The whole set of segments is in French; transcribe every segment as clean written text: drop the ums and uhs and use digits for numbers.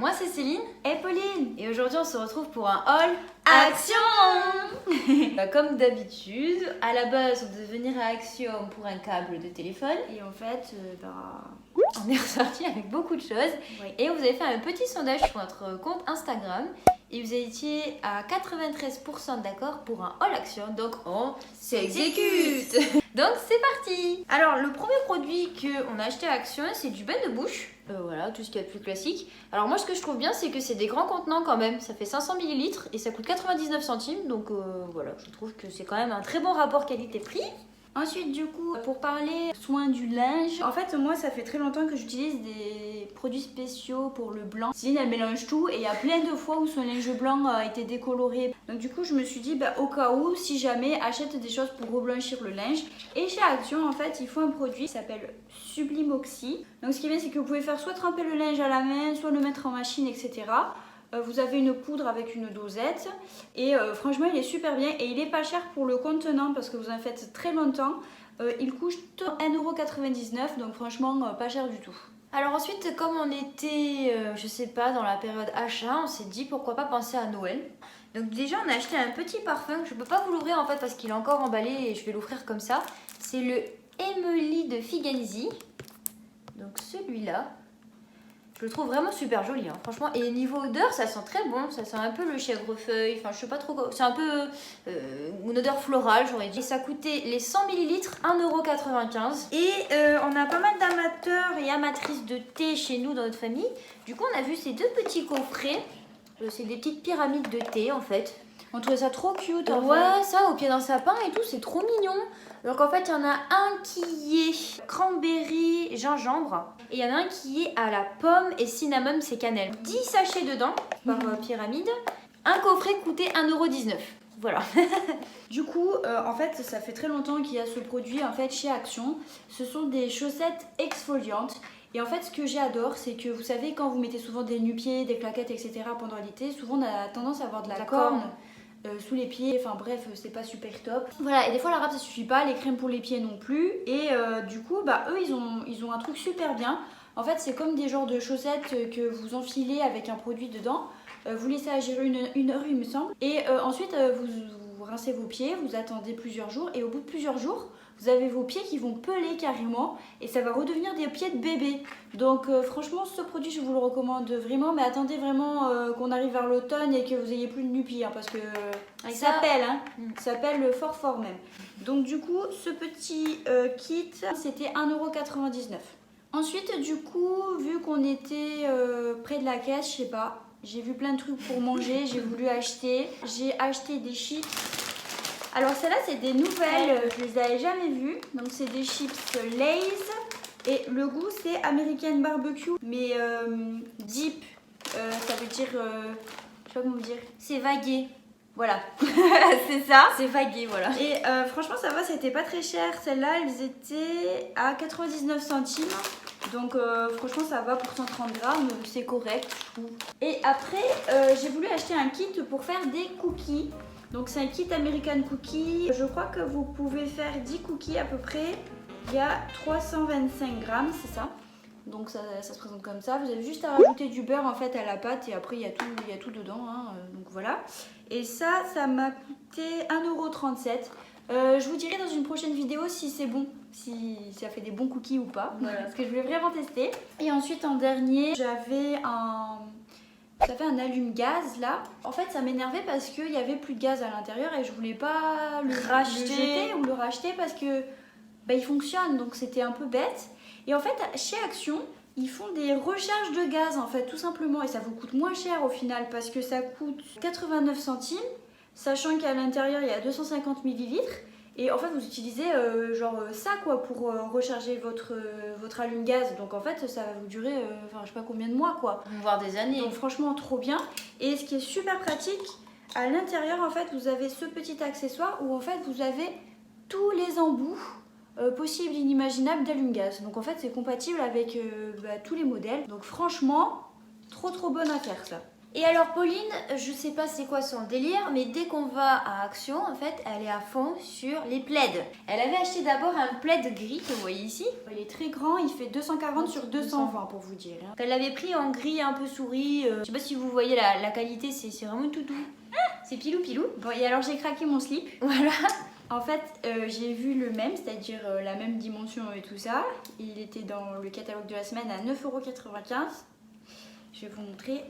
moi c'est Céline et Pauline. et aujourd'hui on se retrouve pour un haul Action. Comme d'habitude, à la base on devait venir à Action pour un câble de téléphone Et en fait, on est ressorti avec beaucoup de choses oui. et on vous avez fait un petit sondage sur notre compte Instagram et vous étiez à 93% d'accord pour un haul Action, donc on s'exécute. Donc c'est parti. Alors le premier produit qu'on a acheté à Action, c'est du bain de bouche. Voilà, tout ce qu'il y a de plus classique. Alors moi ce que je trouve bien, c'est que c'est des grands contenants quand même. Ça fait 500 ml et ça coûte 99 centimes. Donc voilà, je trouve que c'est quand même un très bon rapport qualité-prix. Ensuite, du coup, pour parler soin du linge, en fait, moi, ça fait très longtemps que j'utilise des produits spéciaux pour le blanc. Céline, elle mélange tout et il y a plein de fois où son linge blanc a été décoloré. Donc, du coup, je me suis dit, au cas où, si jamais, achète des choses pour reblanchir le linge. Et chez Action, en fait, il faut un produit qui s'appelle Sublime Oxy. Donc, ce qui est bien, c'est que vous pouvez faire soit tremper le linge à la main, soit le mettre en machine, etc. Vous avez une poudre avec une dosette et franchement il est super bien et il est pas cher pour le contenant parce que vous en faites très longtemps. Il coûte 1,99 € donc franchement pas cher du tout. Alors ensuite, comme on était, je sais pas, dans la période achat, on s'est dit pourquoi pas penser à Noël. Donc déjà on a acheté un petit parfum, je peux pas vous l'ouvrir en fait parce qu'il est encore emballé et je vais l'ouvrir comme ça. C'est le Emily de Figenzi. Donc celui-là. Je le trouve vraiment super joli, hein, franchement. Et niveau odeur, ça sent très bon. Ça sent un peu le chèvrefeuille. Enfin, je sais pas trop quoi. C'est un peu une odeur florale, j'aurais dit. Et ça coûtait les 100 ml 1,95 €. Et on a pas mal d'amateurs et amatrices de thé chez nous dans notre famille. Du coup, on a vu ces deux petits coffrets. C'est des petites pyramides de thé en fait. On trouvait ça trop cute. Ouais, ça au pied d'un sapin et tout, c'est trop mignon. Donc en fait, il y en a un qui est cranberry gingembre et il y en a un qui est à la pomme et cinnamon, c'est cannelle. 10 sachets dedans par pyramide. Un coffret coûtait 1,19 €. Voilà. Du coup, en fait, ça fait très longtemps qu'il y a ce produit en fait chez Action. Ce sont des chaussettes exfoliantes. Et en fait, ce que j'adore, c'est que vous savez, quand vous mettez souvent des nu-pieds, des claquettes, etc. pendant l'été, souvent on a tendance à avoir de la corne sous les pieds. Enfin bref, c'est pas super top. Voilà, et des fois la râpe ça suffit pas, les crèmes pour les pieds non plus. Et du coup, eux, ils ont un truc super bien. En fait, c'est comme des genres de chaussettes que vous enfilez avec un produit dedans. Vous laissez agir une heure, il me semble. Et ensuite, vous rincez vos pieds, vous attendez plusieurs jours. Et au bout de plusieurs jours, vous avez vos pieds qui vont peler carrément. Et ça va redevenir des pieds de bébé. Donc franchement, ce produit, je vous le recommande vraiment. Mais attendez vraiment qu'on arrive vers l'automne et que vous ayez plus de nu-pieds. Hein, parce que ça pèle. Hein. Ça pèle fort fort même. Donc du coup, ce petit kit, c'était 1,99 €. Ensuite, du coup, vu qu'on était près de la caisse, je sais pas, j'ai vu plein de trucs pour manger, j'ai voulu acheter. J'ai acheté des chips. Alors celles-là, c'est des nouvelles, je les avais jamais vues. Donc c'est des chips Lay's et le goût c'est American Barbecue. Mais deep, ça veut dire, je sais pas comment vous dire, c'est vagué. Voilà, c'est ça. C'est vagué, voilà. Et franchement, ça va, c'était pas très cher. Celles-là, elles étaient à 99 centimes. Donc franchement, ça va pour 130 grammes, c'est correct, je trouve. Et après, j'ai voulu acheter un kit pour faire des cookies. Donc c'est un kit American Cookie. Je crois que vous pouvez faire 10 cookies à peu près. Il y a 325 grammes, c'est ça. Donc ça se présente comme ça. Vous avez juste à rajouter du beurre en fait à la pâte et après il y a tout dedans. Hein. Donc voilà. Et ça m'a coûté 1,37 €. Je vous dirai dans une prochaine vidéo si c'est bon, si ça fait des bons cookies ou pas. Voilà. Parce que je voulais vraiment tester. Et ensuite en dernier, j'avais un allume-gaz là. En fait ça m'énervait parce qu'il y avait plus de gaz à l'intérieur et je voulais pas le jeter ou le racheter parce que il fonctionne donc c'était un peu bête. Et en fait chez Action ils font des recharges de gaz en fait tout simplement et ça vous coûte moins cher au final parce que ça coûte 89 centimes sachant qu'à l'intérieur il y a 250 ml. Et en fait vous utilisez ça quoi pour recharger votre allume-gaz. Donc en fait ça va vous durer je sais pas combien de mois quoi. Voire des années. Donc franchement trop bien. Et ce qui est super pratique, à l'intérieur en fait vous avez ce petit accessoire où en fait vous avez tous les embouts possibles et inimaginables d'allume-gaz. Donc en fait c'est compatible avec tous les modèles. Donc franchement trop bonne affaire ça. Et alors Pauline, je sais pas c'est quoi son délire, mais dès qu'on va à Action, en fait, elle est à fond sur les plaids. Elle avait acheté d'abord un plaid gris que vous voyez ici. Il est très grand, il fait 240 sur 220 pour vous dire. Elle l'avait pris en gris un peu souris. Je sais pas si vous voyez la qualité, c'est vraiment tout doux. C'est pilou pilou. Bon, et alors j'ai craqué mon slip. Voilà. En fait, j'ai vu le même, c'est-à-dire la même dimension et tout ça. Il était dans le catalogue de la semaine à 9,95 €. Je vais vous montrer.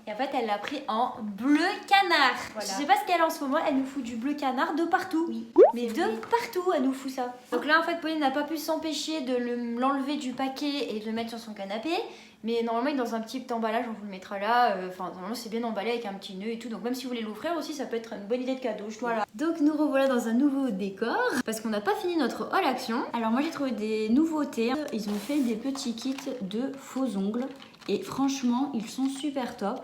Et en fait, elle l'a pris en bleu canard. Voilà. Je sais pas ce qu'elle a en ce moment, elle nous fout du bleu canard de partout. Oui. Mais de partout, elle nous fout ça. Donc là, en fait, Pauline n'a pas pu s'empêcher de l'enlever du paquet et de le mettre sur son canapé. Mais normalement, il est dans un petit emballage, on vous le mettra là. Enfin, normalement, c'est bien emballé avec un petit nœud et tout. Donc même si vous voulez l'offrir aussi, ça peut être une bonne idée de cadeau, je trouve. Voilà. Donc nous revoilà dans un nouveau décor. Parce qu'on n'a pas fini notre haul action. Alors moi j'ai trouvé des nouveautés. Ils ont fait des petits kits de faux ongles. Et franchement, ils sont super top.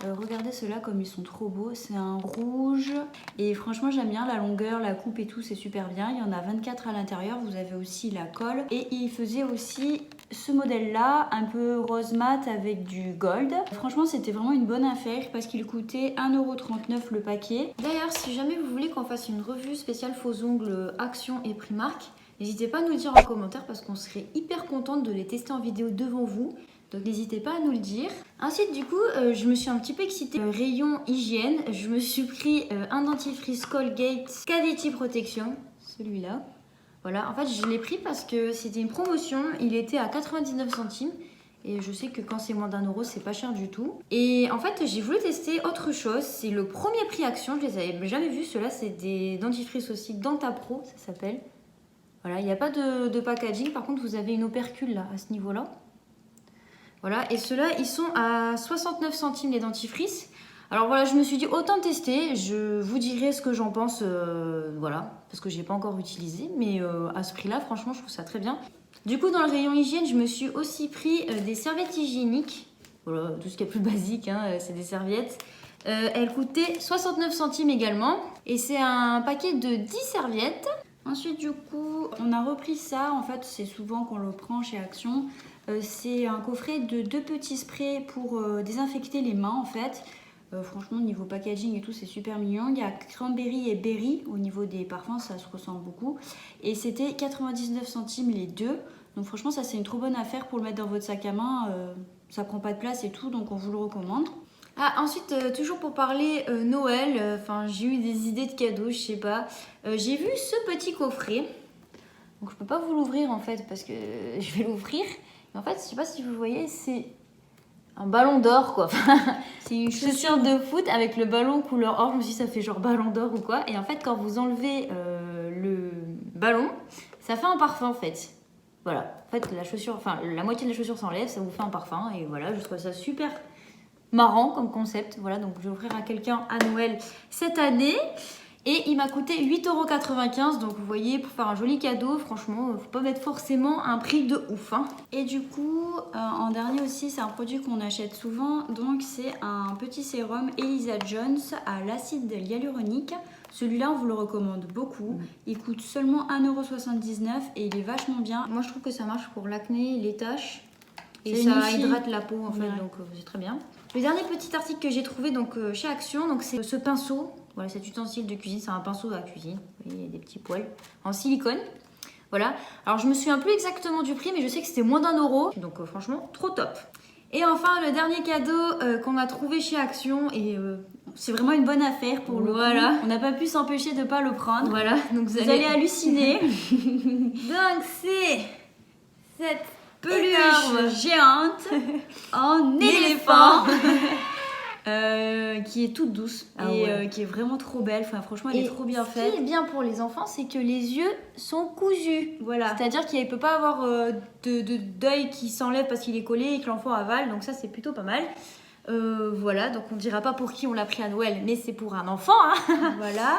Regardez ceux-là comme ils sont trop beaux. C'est un rouge. Et franchement, j'aime bien la longueur, la coupe et tout. C'est super bien. Il y en a 24 à l'intérieur. Vous avez aussi la colle. Et il faisait aussi ce modèle-là, un peu rose mat avec du gold. Franchement, c'était vraiment une bonne affaire parce qu'il coûtait 1,39 € le paquet. D'ailleurs, si jamais vous voulez qu'on fasse une revue spéciale faux ongles Action et Primark, n'hésitez pas à nous le dire en commentaire parce qu'on serait hyper contente de les tester en vidéo devant vous. Donc n'hésitez pas à nous le dire. Ensuite du coup, je me suis un petit peu excitée. Rayon hygiène, je me suis pris un dentifrice Colgate Cavity Protection, celui-là. Voilà, en fait je l'ai pris parce que c'était une promotion, il était à 99 centimes. Et je sais que quand c'est moins d'1 €, c'est pas cher du tout. Et en fait, j'ai voulu tester autre chose. C'est le premier prix Action, je les avais jamais vus. Ceux-là, c'est des dentifrices aussi Dentapro, ça s'appelle. Voilà, il n'y a pas de packaging. Par contre, vous avez une opercule là, à ce niveau-là. Voilà, et ceux-là, ils sont à 69 centimes les dentifrices. Alors voilà, je me suis dit autant tester, je vous dirai ce que j'en pense, voilà, parce que j'ai pas encore utilisé, mais à ce prix-là, franchement, je trouve ça très bien. Du coup, dans le rayon hygiène, je me suis aussi pris des serviettes hygiéniques. Voilà, tout ce qui est plus basique, hein, c'est des serviettes. Elles coûtaient 69 centimes également, et c'est un paquet de 10 serviettes. Ensuite, du coup, on a repris ça. En fait, c'est souvent qu'on le prend chez Action. C'est un coffret de 2 petits sprays pour désinfecter les mains, en fait. Franchement, niveau packaging et tout, c'est super mignon. Il y a cranberry et berry. Au niveau des parfums, ça se ressemble beaucoup. Et c'était 99 centimes les deux. Donc franchement, ça, c'est une trop bonne affaire pour le mettre dans votre sac à main. Ça prend pas de place et tout, donc on vous le recommande. Ah, ensuite, toujours pour parler Noël, j'ai eu des idées de cadeaux, je sais pas. J'ai vu ce petit coffret. Donc je peux pas vous l'ouvrir en fait parce que je vais l'ouvrir. Et en fait, je sais pas si vous voyez, c'est un ballon d'or quoi. C'est une chaussure de foot avec le ballon couleur or. Je me suis dit ça fait genre ballon d'or ou quoi. Et en fait, quand vous enlevez le ballon, ça fait un parfum en fait. Voilà. En fait, la chaussure, la moitié de la chaussure s'enlève, ça vous fait un parfum. Et voilà, je trouve ça super marrant comme concept. Voilà, donc je vais offrir à quelqu'un à Noël cette année. Et il m'a coûté 8,95 €. Donc vous voyez, pour faire un joli cadeau, franchement, faut pas mettre forcément un prix de ouf. Hein. Et du coup, en dernier aussi, c'est un produit qu'on achète souvent. Donc c'est un petit sérum Elisa Jones à l'acide hyaluronique. Celui-là, on vous le recommande beaucoup. Il coûte seulement 1,79 € et il est vachement bien. Moi, je trouve que ça marche pour l'acné, les taches. Et ça hydrate la peau en fait, donc c'est très bien. Le dernier petit article que j'ai trouvé donc, chez Action, donc c'est ce pinceau. Voilà, cet ustensile de cuisine, c'est un pinceau à cuisine. Vous voyez, il y a des petits poils en silicone. Voilà. Alors je me souviens plus exactement du prix, mais je sais que c'était moins d'1 €. Donc franchement, trop top. Et enfin, le dernier cadeau qu'on a trouvé chez Action, et c'est vraiment une bonne affaire pour le coup. On n'a pas pu s'empêcher de ne pas le prendre. Voilà, donc vous allez halluciner. Donc c'est cette peluche géante en éléphant. Qui est toute douce qui est vraiment trop belle. Franchement, elle est trop bien faite. Ce qui est bien pour les enfants, c'est que les yeux sont cousus. Voilà. C'est-à-dire qu'il ne peut pas avoir de deuil qui s'enlève parce qu'il est collé et que l'enfant avale. Donc ça, c'est plutôt pas mal. Voilà, donc on ne dira pas pour qui on l'a pris à Noël, mais c'est pour un enfant. Hein. Voilà.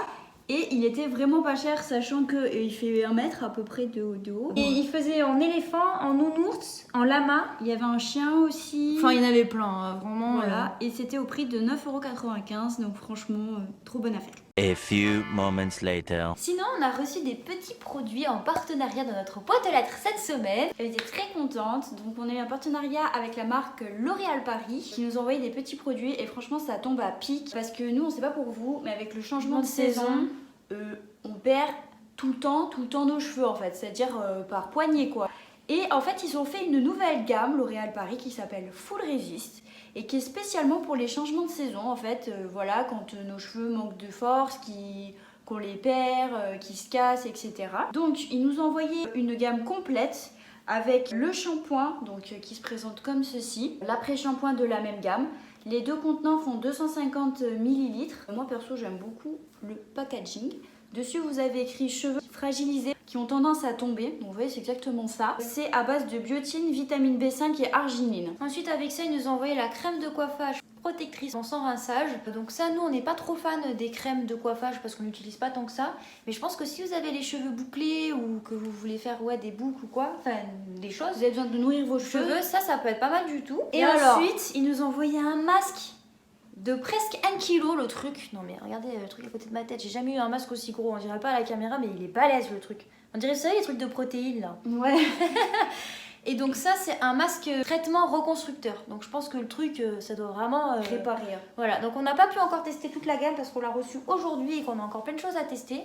Et il était vraiment pas cher, sachant qu'il fait 1 mètre à peu près de haut. Et il faisait en éléphant, en nounours, en lama. Il y avait un chien aussi. Il y en avait plein, vraiment. Voilà. Et c'était au prix de 9,95 €. Donc franchement, trop bonne affaire. A few moments later. Sinon, on a reçu des petits produits en partenariat dans notre boîte aux lettres cette semaine. J'étais très contente. Donc on a eu un partenariat avec la marque L'Oréal Paris qui nous a envoyé des petits produits et franchement ça tombe à pic parce que nous on sait pas pour vous mais avec le changement de saison on perd tout le temps nos cheveux en fait, c'est-à-dire par poignée quoi. Et en fait ils ont fait une nouvelle gamme L'Oréal Paris qui s'appelle Full Resist et qui est spécialement pour les changements de saison en fait, voilà quand nos cheveux manquent de force, qu'on les perd, qui se cassent, etc. Donc ils nous ont envoyé une gamme complète avec le shampoing donc, qui se présente comme ceci, l'après-shampoing de la même gamme. Les deux contenants font 250 ml. Moi perso j'aime beaucoup le packaging. Dessus vous avez écrit cheveux fragilisés qui ont tendance à tomber. Donc vous voyez c'est exactement ça. C'est à base de biotine, vitamine B5 et arginine. Ensuite avec ça ils nous ont envoyé la crème de coiffage protectrice sans rinçage. Donc ça nous on n'est pas trop fan des crèmes de coiffage parce qu'on n'utilise pas tant que ça. Mais je pense que si vous avez les cheveux bouclés ou que vous voulez faire des boucles ou quoi, enfin des choses, Vous avez besoin de nourrir vos cheveux. ça peut être pas mal du tout. Et ensuite ils nous ont envoyé un masque de presque 1 kg le truc. Non mais regardez le truc à côté de ma tête, j'ai jamais eu un masque aussi gros. On dirait pas à la caméra mais il est balèze le truc. On dirait ça les trucs de protéines là. Ouais. Et donc ça c'est un masque traitement reconstructeur. Donc je pense que le truc ça doit vraiment Réparer. Voilà, donc on n'a pas pu encore tester toute la gamme parce qu'on l'a reçue aujourd'hui et qu'on a encore plein de choses à tester.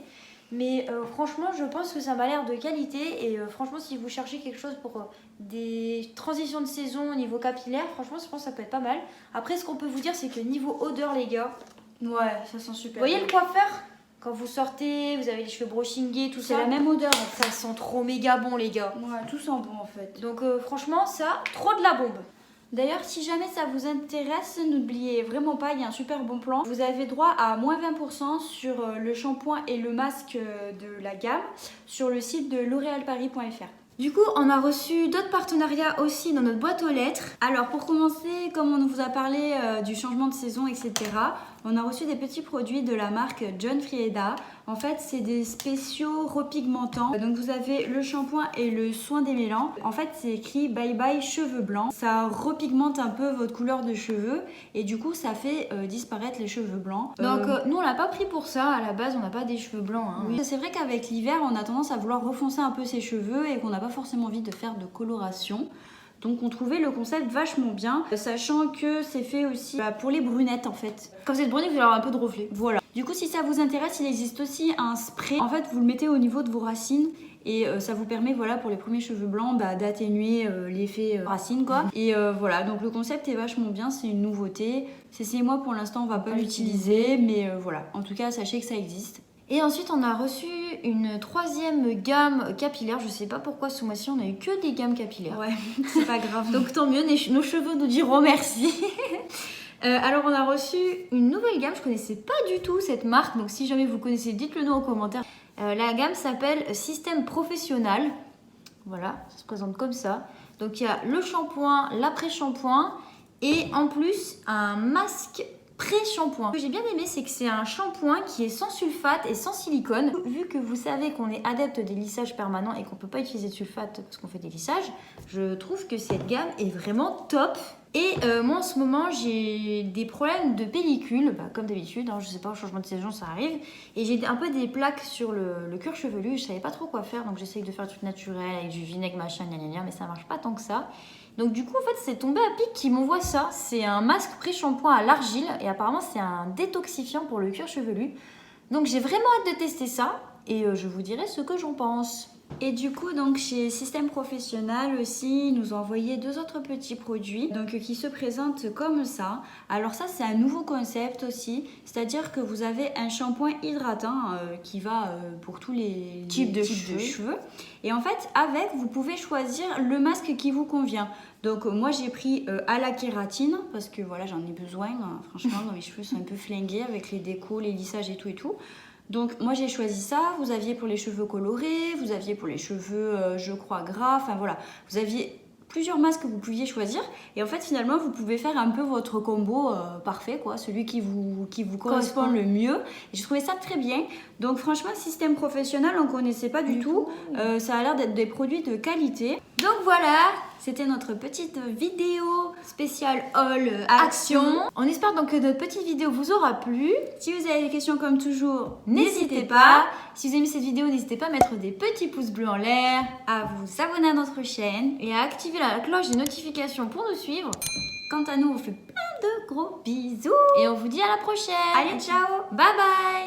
Mais franchement je pense que ça m'a l'air de qualité et franchement si vous cherchez quelque chose pour des transitions de saison au niveau capillaire, franchement je pense que ça peut être pas mal. Après ce qu'on peut vous dire c'est que niveau odeur les gars, Ouais, ça sent super. vous voyez le coiffeur quand vous sortez, vous avez les cheveux brushingés, tout C'est ça. la même odeur en fait. Ça sent trop méga bon les gars. Ouais, tout sent bon en fait. Donc franchement ça, trop de la bombe. D'ailleurs, si jamais ça vous intéresse, n'oubliez vraiment pas, il y a un super bon plan. Vous avez droit à moins 20% sur le shampoing et le masque de la gamme sur le site de l'oréalparis.fr. Du coup, on a reçu d'autres partenariats aussi dans notre boîte aux lettres. Alors, pour commencer, comme on vous a parlé du changement de saison, etc., on a reçu des petits produits de la marque John Frieda. En fait, c'est des spéciaux repigmentants. Donc, vous avez le shampoing et le soin démêlant. En fait, c'est écrit Bye Bye Cheveux Blancs. Ça repigmente un peu votre couleur de cheveux et du coup, ça fait disparaître les cheveux blancs. Donc nous on l'a pas pris pour ça, à la base on n'a pas des cheveux blancs. Hein. Oui. C'est vrai qu'avec l'hiver, on a tendance à vouloir refoncer un peu ses cheveux et qu'on n'a pas forcément envie de faire de coloration. Donc on trouvait le concept vachement bien, sachant que c'est fait aussi pour les brunettes en fait. Comme vous êtes brunette, vous allez avoir un peu de reflet. Voilà. Du coup, si ça vous intéresse, il existe aussi un spray. En fait, vous le mettez au niveau de vos racines et ça vous permet, voilà, pour les premiers cheveux blancs, d'atténuer l'effet racine, quoi. Et voilà, donc le concept est vachement bien, c'est une nouveauté. Moi pour l'instant, on va pas l'utiliser, mais voilà. En tout cas, sachez que ça existe. Et ensuite, on a reçu une troisième gamme capillaire. Je sais pas pourquoi ce mois-ci, on a eu que des gammes capillaires. Ouais, c'est pas grave. Donc tant mieux, nos cheveux nous diront merci. Alors on a reçu une nouvelle gamme, je connaissais pas du tout cette marque, donc si jamais vous connaissez, dites-le nous en commentaire. La gamme s'appelle Système Professionnel. Voilà, ça se présente comme ça. Donc il y a le shampoing, l'après-shampoing et en plus un masque pré-shampoing. Ce que j'ai bien aimé, c'est que c'est un shampoing qui est sans sulfate et sans silicone. Vu que vous savez qu'on est adepte des lissages permanents et qu'on peut pas utiliser de sulfate parce qu'on fait des lissages, je trouve que cette gamme est vraiment top. Et moi en ce moment j'ai des problèmes de pellicule, comme d'habitude, hein, je sais pas, au changement de saison ça arrive. Et j'ai un peu des plaques sur le cuir chevelu, je savais pas trop quoi faire, donc j'essaye de faire un truc naturel avec du vinaigre machin, mais ça marche pas tant que ça. Donc du coup en fait c'est tombé à pic qui m'envoie ça, c'est un masque pré-shampoing à l'argile et apparemment c'est un détoxifiant pour le cuir chevelu. Donc j'ai vraiment hâte de tester ça et je vous dirai ce que j'en pense. Et du coup, donc chez Système Professionnel aussi, ils nous ont envoyé deux autres petits produits donc, qui se présentent comme ça. Alors ça, c'est un nouveau concept aussi, c'est-à-dire que vous avez un shampoing hydratant qui va pour tous les types de cheveux. Et en fait, avec, vous pouvez choisir le masque qui vous convient. Donc moi, j'ai pris à la kératine parce que voilà, j'en ai besoin. Franchement, mes cheveux sont un peu flingués avec les décos, les lissages et tout. Donc moi j'ai choisi ça, vous aviez pour les cheveux colorés, vous aviez pour les cheveux je crois gras, enfin voilà, vous aviez plusieurs masques que vous pouviez choisir. Et en fait, finalement, vous pouvez faire un peu votre combo parfait, quoi, celui qui vous correspond le mieux. Et j'ai trouvé ça très bien. Donc franchement, système professionnel, on ne connaissait pas du tout. Ça a l'air d'être des produits de qualité. Donc voilà, c'était notre petite vidéo spéciale haul action. On espère donc que notre petite vidéo vous aura plu. Si vous avez des questions comme toujours, N'hésitez pas. Si vous aimez cette vidéo, n'hésitez pas à mettre des petits pouces bleus en l'air, à vous abonner à notre chaîne. et à activer la cloche des notifications pour nous suivre. Quant à nous, on vous fait plein de gros bisous. Et on vous dit à la prochaine. Allez, ciao! Bye bye.